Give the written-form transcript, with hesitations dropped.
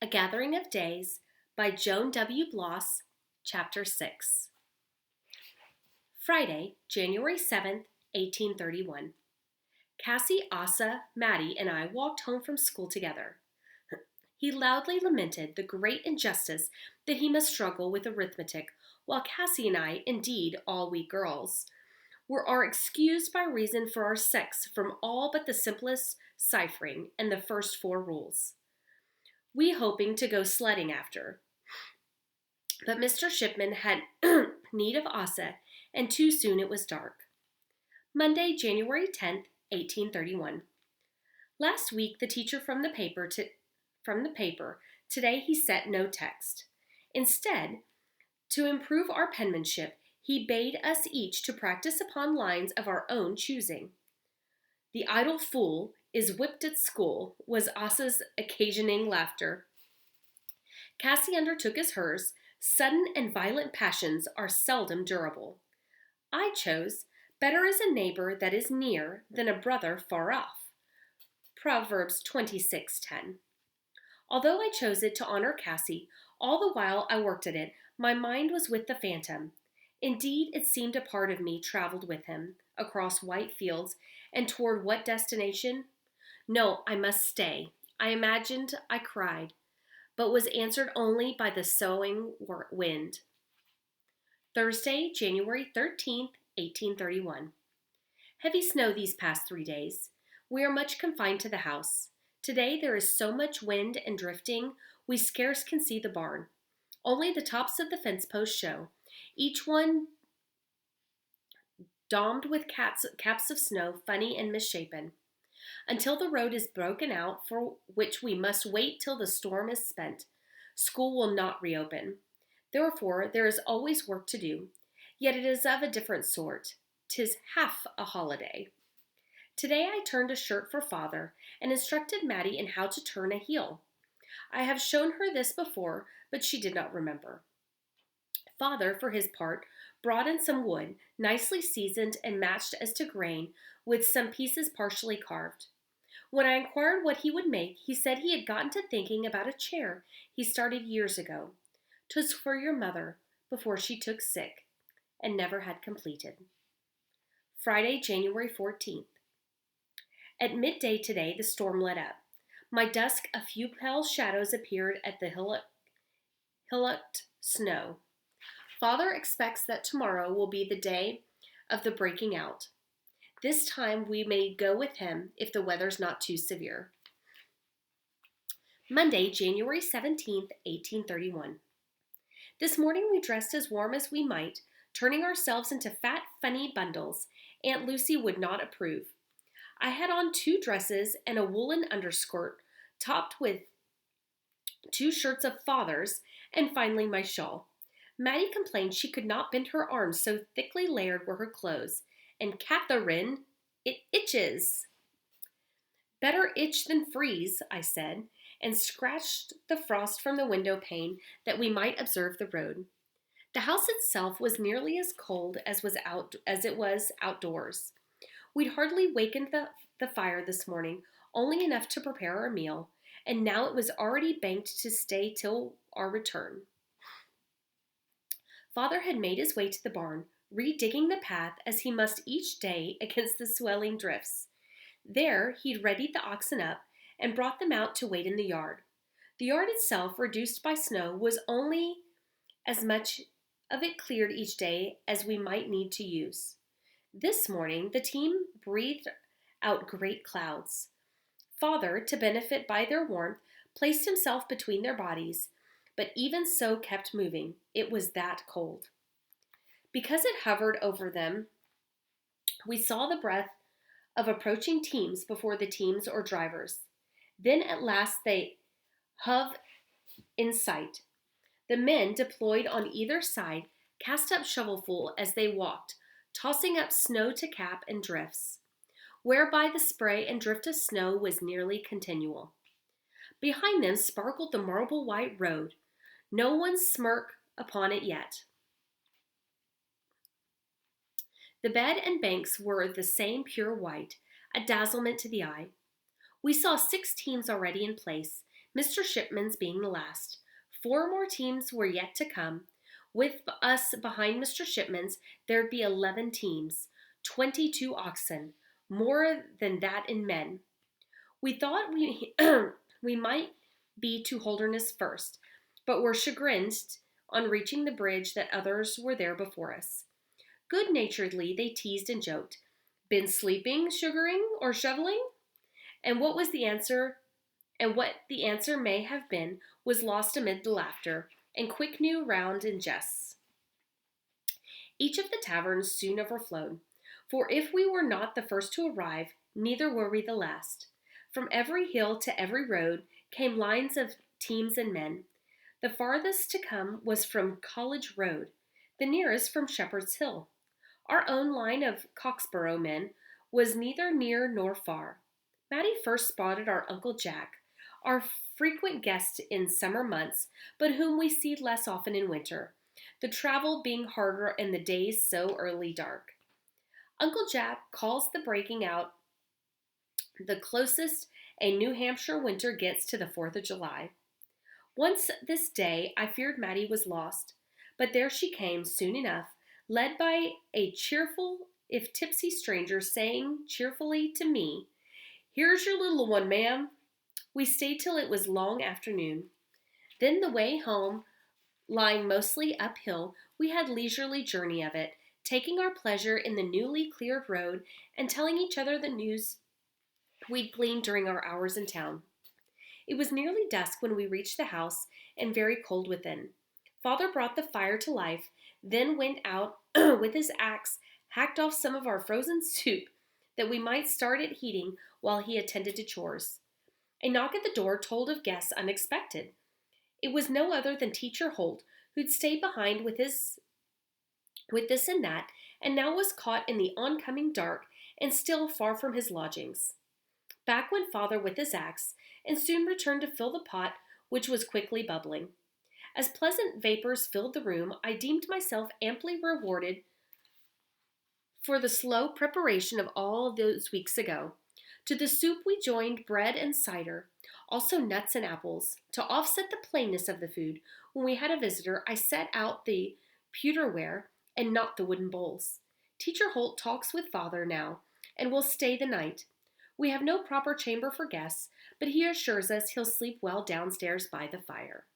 A Gathering of Days by Joan W. Bloss, Chapter 6. Friday, January 7th, 1831. Cassie, Asa, Maddie, and I walked home from school together. He loudly lamented the great injustice that he must struggle with arithmetic, while Cassie and I, indeed all we girls, are excused by reason for our sex from all but the simplest ciphering and the first four rules. We hoping to go sledding after. But Mr. Shipman had need of Asa, and too soon it was dark. Monday, January 10th, 1831. Last week the teacher from the paper. Today he set no text. Instead, to improve our penmanship, he bade us each to practice upon lines of our own choosing. The idle fool is whipped at school, was Asa's occasioning laughter. Cassie undertook as hers. Sudden and violent passions are seldom durable. I chose, better is a neighbor that is near than a brother far off. Proverbs 26:10. Although I chose it to honor Cassie, all the while I worked at it, my mind was with the phantom. Indeed, it seemed a part of me traveled with him, across white fields, and toward what destination? No, I must stay. I imagined, I cried, but was answered only by the soughing wind. Thursday, January 13th, 1831. Heavy snow these past 3 days. We are much confined to the house. Today there is so much wind and drifting, we scarce can see the barn. Only the tops of the fence posts show, each one domed with caps of snow, funny and misshapen. Until the road is broken out, for which we must wait till the storm is spent, school will not reopen. Therefore, there is always work to do, yet it is of a different sort. 'Tis half a holiday. Today I turned a shirt for father and instructed Maddie in how to turn a heel. I have shown her this before, but she did not remember. Father, for his part, brought in some wood, nicely seasoned and matched as to grain, with some pieces partially carved. When I inquired what he would make, he said he had gotten to thinking about a chair he started years ago. 'Twas for your mother, before she took sick, and never had completed. Friday, January 14th. At midday today, the storm let up. By dusk, a few pale shadows appeared at the hillocked snow. Father expects that tomorrow will be the day of the breaking out. This time we may go with him if the weather's not too severe. Monday, January 17th, 1831. This morning we dressed as warm as we might, turning ourselves into fat, funny bundles. Aunt Lucy would not approve. I had on 2 dresses and a woolen underskirt, topped with 2 shirts of father's, and finally my shawl. Maddie complained she could not bend her arms, so thickly layered were her clothes. And Catherine, it itches. Better itch than freeze, I said, and scratched the frost from the window pane that we might observe the road. The house itself was nearly as cold as it was outdoors. We'd hardly wakened the fire this morning, only enough to prepare our meal, and now it was already banked to stay till our return. Father had made his way to the barn, redigging the path as he must each day against the swelling drifts. There he'd readied the oxen up and brought them out to wait in the yard. The yard itself, reduced by snow, was only as much of it cleared each day as we might need to use. This morning the team breathed out great clouds. Father, to benefit by their warmth, placed himself between their bodies, but even so kept moving. It was that cold. Because it hovered over them, we saw the breath of approaching teams before the teams or drivers. Then at last they hove in sight. The men deployed on either side cast up shovelful as they walked, tossing up snow to cap and drifts, whereby the spray and drift of snow was nearly continual. Behind them sparkled the marble white road, no one's smirk upon it yet. The bed and banks were the same pure white, a dazzlement to the eye. We saw 6 teams already in place, Mr. Shipman's being the last. 4 more teams were yet to come. With us behind Mr. Shipman's, there'd be 11 teams, 22 oxen, more than that in men. We thought we might be to Holderness first, but were chagrined on reaching the bridge that others were there before us. Good-naturedly, they teased and joked. Been sleeping, sugaring, or shoveling? And what was the answer? And what the answer may have been was lost amid the laughter and quick new round in jests. Each of the taverns soon overflowed, for if we were not the first to arrive, neither were we the last. From every hill to every road came lines of teams and men. The farthest to come was from College Road, the nearest from Shepherd's Hill. Our own line of Coxborough men was neither near nor far. Mattie first spotted our Uncle Jack, our frequent guest in summer months, but whom we see less often in winter, the travel being harder and the days so early dark. Uncle Jack calls the breaking out the closest a New Hampshire winter gets to the 4th of July. Once this day I feared Mattie was lost, but there she came soon enough, led by a cheerful, if tipsy stranger, saying cheerfully to me, "Here's your little one, ma'am." We stayed till it was long afternoon. Then the way home, lying mostly uphill, we had leisurely journey of it, taking our pleasure in the newly cleared road and telling each other the news we'd gleaned during our hours in town. It was nearly dusk when we reached the house, and very cold within. Father brought the fire to life, then went out with his axe, hacked off some of our frozen soup, that we might start it heating while he attended to chores. A knock at the door told of guests unexpected. It was no other than Teacher Holt, who'd stayed behind with this and that, and now was caught in the oncoming dark and still far from his lodgings. Back went Father with his axe, and soon returned to fill the pot, which was quickly bubbling. As pleasant vapors filled the room, I deemed myself amply rewarded for the slow preparation of all those weeks ago. To the soup we joined bread and cider, also nuts and apples. To offset the plainness of the food, when we had a visitor, I set out the pewterware and not the wooden bowls. Teacher Holt talks with Father now, and will stay the night. We have no proper chamber for guests, but he assures us he'll sleep well downstairs by the fire.